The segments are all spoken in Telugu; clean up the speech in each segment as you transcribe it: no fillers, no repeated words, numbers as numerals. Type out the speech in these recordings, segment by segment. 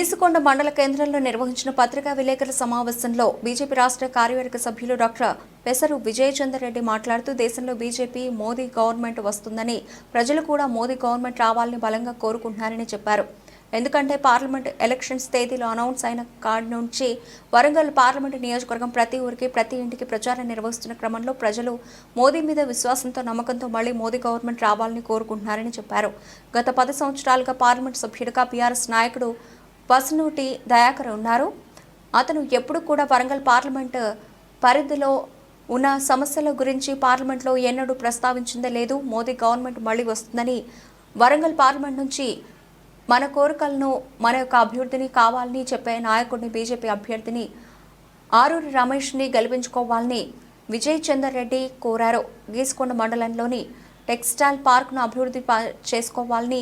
గీసుకొండ మండల కేంద్రంలో నిర్వహించిన పత్రికా విలేకరుల సమావేశంలో బీజేపీ రాష్ట్ర కార్యవర్గ సభ్యులు డాక్టర్ పెసరు విజయచంద్ర రెడ్డి మాట్లాడుతూ దేశంలో బీజేపీ మోదీ గవర్నమెంట్ వస్తుందని ప్రజలు కూడా మోదీ గవర్నమెంట్ రావాలని బలంగా కోరుకుంటున్నారని చెప్పారు. ఎందుకంటే పార్లమెంట్ ఎలక్షన్స్ తేదీలో అనౌన్స్ అయిన కాడి నుంచి వరంగల్ పార్లమెంట్ నియోజకవర్గం ప్రతి ఊరికి ప్రతి ఇంటికి ప్రచారం నిర్వహిస్తున్న క్రమంలో ప్రజలు మోదీ మీద విశ్వాసంతో నమ్మకంతో మళ్లీ మోదీ గవర్నమెంట్ రావాలని కోరుకుంటున్నారని చెప్పారు. గత 10 సంవత్సరాలుగా పార్లమెంట్ సభ్యుడిగా బీఆర్ఎస్ నాయకుడు పసునూటి దయాకర్ ఉన్నారు. అతను ఎప్పుడు కూడా వరంగల్ పార్లమెంట్ పరిధిలో ఉన్న సమస్యల గురించి పార్లమెంట్లో ఎన్నడూ ప్రస్తావించిందే లేదు. మోదీ గవర్నమెంట్ మళ్లీ వస్తుందని వరంగల్ పార్లమెంట్ నుంచి మన కోరికలను మన యొక్క అభ్యర్థిని కావాలని చెప్పే నాయకుడిని బీజేపీ అభ్యర్థిని ఆరూరి రమేష్ని గెలిపించుకోవాలని విజయచందర్ రెడ్డి కోరారు. గీసుకొండ మండలంలోని టెక్స్టైల్ పార్క్ను అభివృద్ధి చేసుకోవాలని,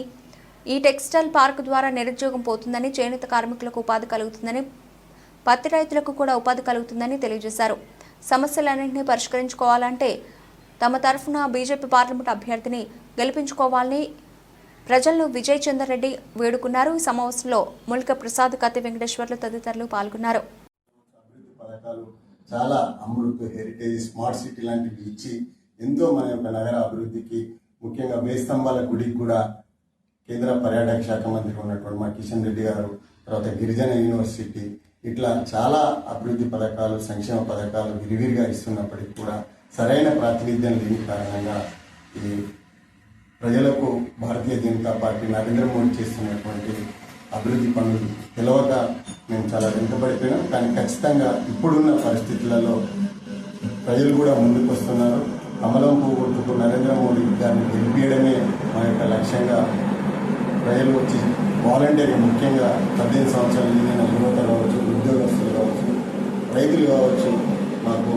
ఈ టెక్స్టైల్ పార్క్ ద్వారా నిరుద్యోగం పోతుందని, చేనేత కార్మికులకు ఉపాధి కలుగుతుందని, పత్తి రైతులకు కూడా ఉపాధి కలుగుతుందని తెలియజేశారు. సమస్యలన్నింటినీ పరిష్కరించుకోవాలంటే తమ తరఫున బీజేపీ పార్లమెంట్ అభ్యర్థిని గెలిపించుకోవాలని ప్రజలను విజయచందర్ రెడ్డి వేడుకున్నారు. ఈ సమావేశంలో ముల్క ప్రసాద్, కత్తి వెంకటేశ్వర్లు తదితరులు పాల్గొన్నారు. చాలా అమృత్, హెరిటేజ్, స్మార్ట్ సిటీ లాంటివి ఇచ్చి ఎంతో మన యొక్క నగర అభివృద్ధికి, ముఖ్యంగా వేస్తంబాల గుడికి కూడా కేంద్ర పర్యాటక శాఖ మంత్రి ఉన్నటువంటి మా కిషన్ రెడ్డి గారు, తర్వాత గిరిజన యూనివర్సిటీ, ఇట్లా చాలా అభివృద్ధి పథకాలు, సంక్షేమ పథకాలు విరివిరిగా ఇస్తున్నప్పటికీ కూడా సరైన ప్రాతినిధ్యం లేని కారణంగా ఈ ప్రజలకు భారతీయ జనతా పార్టీ నరేంద్ర మోడీ చేస్తున్నటువంటి అభివృద్ధి పనులు తెలవక మేము చాలా వెనుకబడిపోయినాం. కానీ ఖచ్చితంగా ఇప్పుడున్న పరిస్థితులలో ప్రజలు కూడా ముందుకు వస్తున్నారు. కమలం పోగొట్టుకు నరేంద్ర మోడీ గారిని గెలిపించడమే మా యొక్క లక్ష్యంగా ప్రజలు వచ్చి వాలంటీర్గా, ముఖ్యంగా 18 సంవత్సరాలు నిండిన యువత కావచ్చు, ఉద్యోగస్తులు కావచ్చు, రైతులు కావచ్చు, మాకు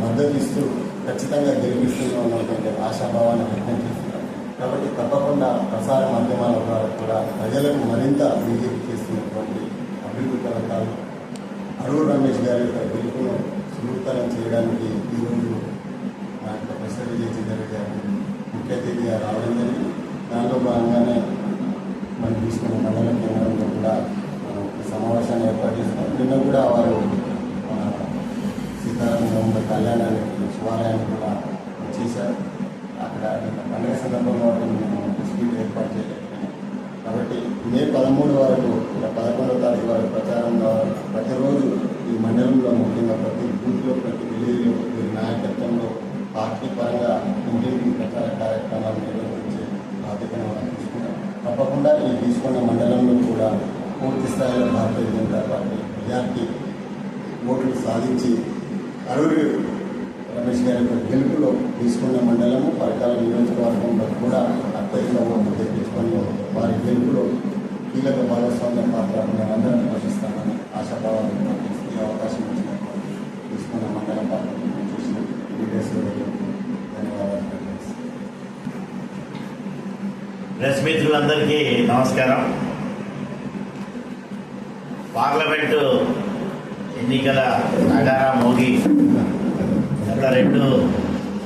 మద్దతు ఇస్తూ ఖచ్చితంగా గెలిపిస్తున్నాం అన్నటువంటి ఆశాభావాన్ని వ్యక్తం చేస్తున్నారు. కాబట్టి తప్పకుండా ప్రసార మాధ్యమాల ద్వారా కూడా ప్రజలకు మరింత బీజేపీ చేస్తున్నటువంటి అభివృద్ధి పథకాలు, ఆరూరి రమేష్ గారి యొక్క గెలుపును సులభతరం చేయడానికి ఈరోజు మా యొక్క ప్రసార విజయచంద్ర గారు ముఖ్య అతిథిగా రావడం జరిగింది. దానిలో భాగంగానే మనం తీసుకున్న మండల కేంద్రంలో కూడా మనం ఈ సమావేశాన్ని ఏర్పాటు చేస్తున్నాం. నిన్న కూడా వారు సీతారామ కళ్యాణానికి, శివాలయాన్ని కూడా చేశారు. అక్కడ పండుగ సందర్భంగా మేము స్పీడ్ ఏర్పాటు చేయలేకపోయినాం. కాబట్టి మే 13 వరకు, 11వ తారీఖు వరకు ప్రచారం ప్రతిరోజు ఈ మండలంలో, ముఖ్యంగా ప్రతి బూత్లో, ప్రతి విలేజ్లో వీరి నాయకత్వంలో పార్టీ పరంగా ఇంటింటికి ప్రచార కార్యక్రమాలు నిర్వహించే బాధ్యతను మనం తీసుకున్నాం. తప్పకుండా ఈ తీసుకున్న మండలంలో కూడా పూర్తి స్థాయిలో భారతీయ జనతా పార్టీ మెజార్టీ ఓట్లు సాధించి ఆరూరి రమేష్ గారి యొక్క గెలుపులో తీసుకున్న మండలము పరకాల నియోజకవర్గంలో కూడా అత్యధిక ఓట్లు తెప్పించుకొని వారి గెలుపులో కీలక భాగస్వామ్య పాత్ర మేమందరం పోషిస్తామని ఆశాభావాలు ఈ అవకాశం ఇచ్చినప్పుడు తీసుకున్న మండల పాత్ర చూసిన లీడర్స్ ధన్యవాదాలు. ప్రెస్ మిత్రులందరికీ నమస్కారం. పార్లమెంటు ఎన్నికల నగారా మోగి గత 2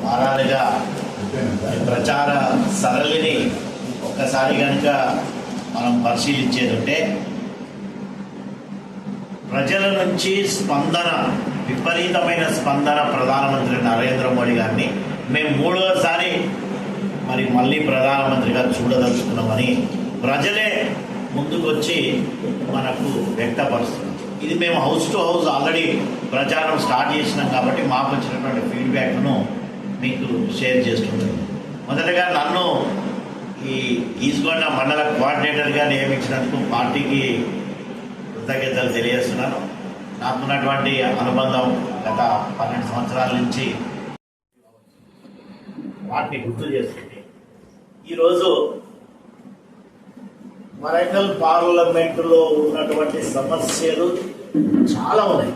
వారాలుగా ప్రచార సరళిని ఒక్కసారి కనుక మనం పరిశీలించేదంటే ప్రజల నుంచి స్పందన, విపరీతమైన స్పందన ప్రధానమంత్రి నరేంద్ర మోడీ గారిని మేము 3వసారి మళ్ళీ ప్రధానమంత్రిగా చూడదలుచుకున్నామని ప్రజలే ముందుకొచ్చి మనకు వ్యక్తపరుస్తున్నారు. ఇది మేము హౌస్ టు హౌస్ ఆల్రెడీ ప్రచారం స్టార్ట్ చేసినాం కాబట్టి మాకు వచ్చినటువంటి ఫీడ్బ్యాక్ను మీకు షేర్ చేస్తున్నాను. మొదటగా నన్ను ఈ గీసుకొండ మండల కోఆర్డినేటర్గా నియమించినందుకు పార్టీకి కృతజ్ఞతలు తెలియజేస్తున్నాను. నాకున్నటువంటి అనుబంధం గత 12 సంవత్సరాల నుంచి వాటిని గుర్తు చేస్తుంది. ఈరోజు వరంగల్ పార్లమెంటులో ఉన్నటువంటి సమస్యలు చాలా ఉన్నాయి.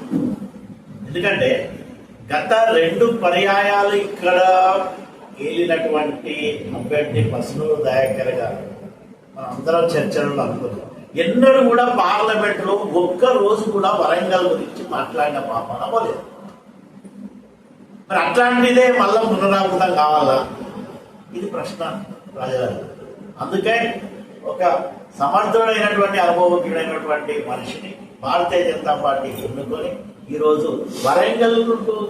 ఎందుకంటే గత 2 పర్యాయాలు ఇక్కడ ఏలినటువంటి అభ్యర్థి పసునూరు దయాకర్ గారు మనందరం చర్చలలో అనుకున్నాం. ఎన్నడూ కూడా పార్లమెంటులో ఒక్క రోజు కూడా వరంగల్ గురించి మాట్లాడిన పాపన పోలేదు. మరి అట్లాంటిదే మళ్ళా పునరావృతం కావాలా? ఇది ప్రశ్న ప్రజలకు. అందుకే ఒక సమర్థుడైనటువంటి అనుభవజ్ఞుడైనటువంటి మనిషిని భారతీయ జనతా పార్టీ ఎన్నుకొని ఈరోజు వరంగల్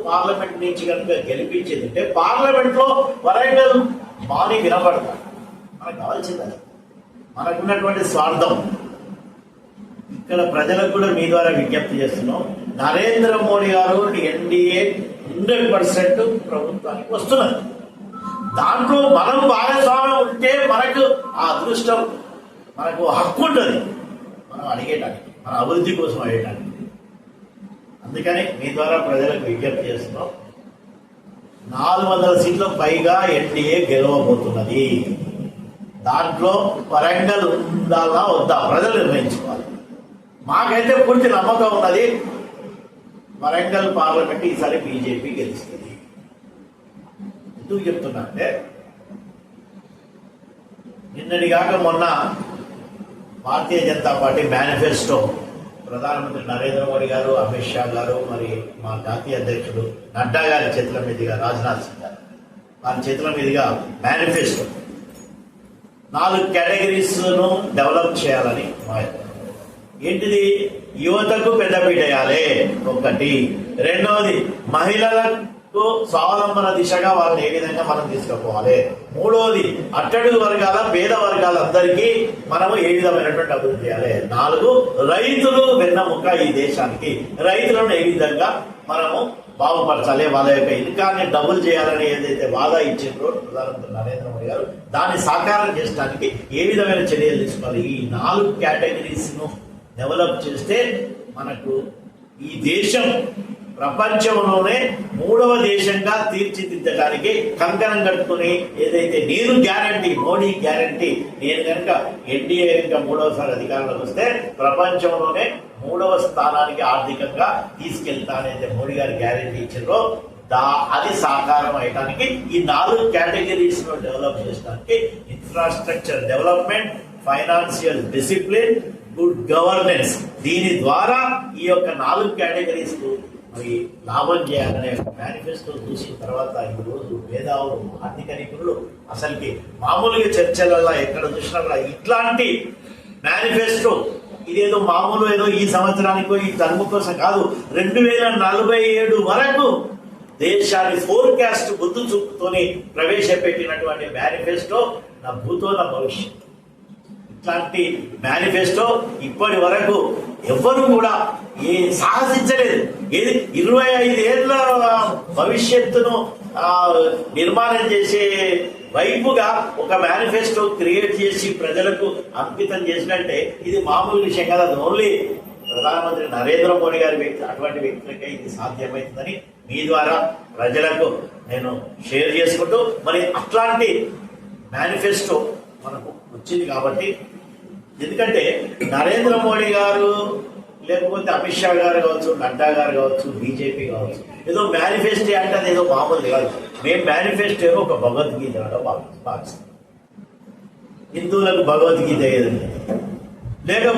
పార్లమెంట్ నుంచి కనుక గెలిపించిందంటే పార్లమెంట్లో వరంగల్ బాని వినపడతాడు. మనకు కావాల్సింది అది. మనకున్నటువంటి స్వార్థం ఇక్కడ ప్రజలకు కూడా మీ ద్వారా విజ్ఞప్తి చేస్తున్నాం. నరేంద్ర మోడీ గారు ఎన్డీఏ 100% ప్రభుత్వానికి వస్తున్నారు. దాంట్లో మనం భాగస్వామ్యం ఉంటే మనకు ఆ అదృష్టం, మనకు హక్కు ఉంటుంది మనం అడిగేటానికి, మన అభివృద్ధి కోసం అడిగేటానికి. అందుకని మీ ద్వారా ప్రజలకు విజ్ఞప్తి చేస్తున్నాం. 400 సీట్ల పైగా ఎన్డీఏ గెలవబోతున్నది. దాంట్లో వరంగల్ ఉండాలా వద్దా ప్రజలు నిర్ణయించుకోవాలి. మాకైతే పూర్తి నమ్మకం ఉన్నది, వరంగల్ పార్లమెంట్ ఈసారి బీజేపీ గెలుస్తుంది. ఎందుకు చెప్తున్నా అంటే నిన్నటిగాక మొన్న భారతీయ జనతా పార్టీ మేనిఫెస్టో ప్రధానమంత్రి నరేంద్ర మోడీ గారు, అమిత్ షా గారు, మరి మా జాతీయ అధ్యక్షుడు నడ్డా గారి చేతుల మీదుగా, రాజ్నాథ్ సింగ్ గారు వారి చేతుల మీదుగా మేనిఫెస్టో 4 కేటగిరీస్ను డెవలప్ చేయాలని మా ఏంటిది? యువతకు పెద్దపీట వేయాలి ఒకటి. రెండవది మహిళలకు స్వావలంబన దిశగా వాళ్ళని ఏ విధంగా మనం తీసుకుపోవాలి. మూడవది అట్టడుగు వర్గాల పేద వర్గాలందరికీ మనము ఏ విధమైనటువంటి అభివృద్ధి చేయాలి. 4 రైతులు వెన్నముక ఈ దేశానికి. రైతులను ఏ విధంగా మనము బాగుపరచాలి, వాళ్ళ యొక్క ఇన్కాన్ని డబుల్ చేయాలని ఏదైతే వాదా ఇచ్చిండ్రో ప్రధానమంత్రి నరేంద్ర మోడీ గారు, దాన్ని సాకారం చేయడానికి ఏ విధమైన చర్యలు తీసుకోవాలి. ఈ 4 కేటగిరీస్ ను డెవలప్ చేస్తే మనకు ఈ దేశం ప్రపంచంలోనే 3వ దేశంగా తీర్చిదిద్దడానికి కంకణం కట్టుకుని ఏదైతే నీరు గ్యారంటీ, మోడీ గ్యారంటీ, నేను కనుక ఎన్డీఏ కనుక 3వసారి అధికారంలోకి వస్తే ప్రపంచంలోనే 3వ స్థానానికి ఆర్థికంగా తీసుకెళ్తానైతే మోడీ గారు గ్యారంటీ ఇచ్చారో అది సాకారం అయ్యడానికి ఈ 4 కేటగిరీస్ ను డెవలప్ చేయడానికి infrastructure development, financial discipline, good governance, దీని ద్వారా ఈ యొక్క 4 కేటగిరీస్ కు మరి లాభం చేయాలనే మేనిఫెస్టో చూసిన తర్వాత ఈరోజు మేధావులు, ఆర్థిక నిపుణులు అసలుకి మామూలుగా చర్చలలో ఎక్కడ చూసినా ఇట్లాంటి మేనిఫెస్టో ఇదేదో మామూలు ఏదో ఈ సంవత్సరానికో ఈ టర్మ్ కోసం కాదు, 2047 వరకు దేశాన్ని ఫోర్కాస్ట్ గుర్తు చూపుతోని ప్రవేశపెట్టినటువంటి మేనిఫెస్టో నా భూతో నా భవిష్యత్. ఇట్లాంటి మేనిఫెస్టో ఇప్పటి వరకు ఎవ్వరూ కూడా సాహసించలేదు. ఏది 25 ఏళ్ల భవిష్యత్తును నిర్మాణం చేసే వైపుగా ఒక మేనిఫెస్టో క్రియేట్ చేసి ప్రజలకు అంకితం చేసినట్టే ఇది మామూలు విషయం కాదు. అది ఓన్లీ ప్రధానమంత్రి నరేంద్ర మోడీ గారి వ్యక్తి, అటువంటి వ్యక్తులకే ఇది సాధ్యమవుతుందని మీ ద్వారా ప్రజలకు నేను షేర్ చేసుకుంటూ, మరి అట్లాంటి మేనిఫెస్టో మనకు వచ్చింది కాబట్టి, ఎందుకంటే నరేంద్ర మోడీ గారు లేకపోతే అమిత్ షా గారు కావచ్చు, నడ్డా గారు కావచ్చు, బీజేపీ కావచ్చు, ఏదో మేనిఫెస్టో అంటే అది ఏదో మామూలు కాదు. మేము మేనిఫెస్టో ఏమో ఒక భగవద్గీత భావిస్తాం. హిందువులకు భగవద్గీత ఏదండి, లేకపోతే